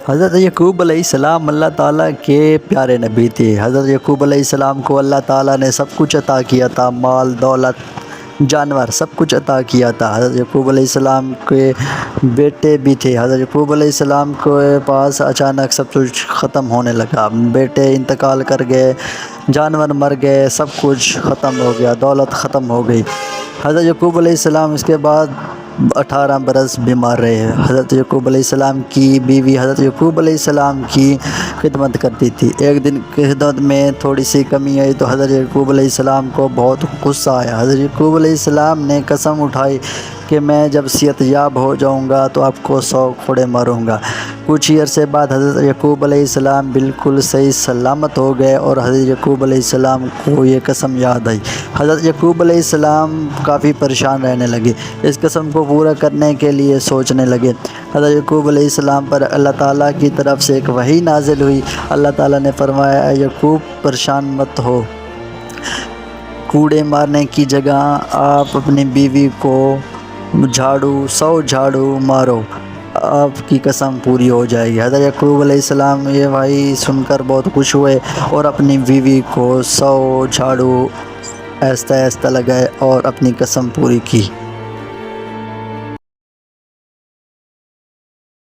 حضرت یعقوب علیہ السلام اللہ تعالیٰ کے پیارے نبی تھے۔ حضرت یعقوب علیہ السلام کو اللہ تعالیٰ نے سب کچھ عطا کیا تھا، مال دولت جانور سب کچھ عطا کیا تھا۔ حضرت یعقوب علیہ السلام کے بیٹے بھی تھے۔ حضرت یعقوب علیہ السلام کے پاس اچانک سب کچھ ختم ہونے لگا، بیٹے انتقال کر گئے، جانور مر گئے، سب کچھ ختم ہو گیا، دولت ختم ہو گئی۔ حضرت یعقوب علیہ السلام اس کے بعد 18 برس بیمار رہے۔ حضرت یعقوب علیہ السلام کی بیوی حضرت یعقوب علیہ السلام کی خدمت کرتی تھی۔ ایک دن خدمت میں تھوڑی سی کمی آئی تو حضرت یعقوب علیہ السلام کو بہت غصہ آیا۔ حضرت یعقوب علیہ السلام نے قسم اٹھائی کہ میں جب صحت یاب ہو جاؤں گا تو آپ کو 100 کوڑے ماروں گا۔ کچھ ہی عرصے بعد حضرت یعقوب علیہ السلام بالکل صحیح سلامت ہو گئے اور حضرت یعقوب علیہ السلام کو یہ قسم یاد آئی۔ حضرت یعقوب علیہ السلام کافی پریشان رہنے لگے، اس قسم کو پورا کرنے کے لیے سوچنے لگے۔ حضرت یعقوب علیہ السلام پر اللہ تعالیٰ کی طرف سے ایک وحی نازل ہوئی۔ اللہ تعالیٰ نے فرمایا، اے یعقوب پریشان مت ہو، کوڑے مارنے کی جگہ آپ اپنی بیوی کو 100 جھاڑو مارو، آپ کی قسم پوری ہو جائے گی۔ حضرت یعقوب علیہ السلام یہ وحی سن کر بہت خوش ہوئے اور اپنی بیوی کو 100 جھاڑو آہستہ آہستہ لگائے اور اپنی قسم پوری کی۔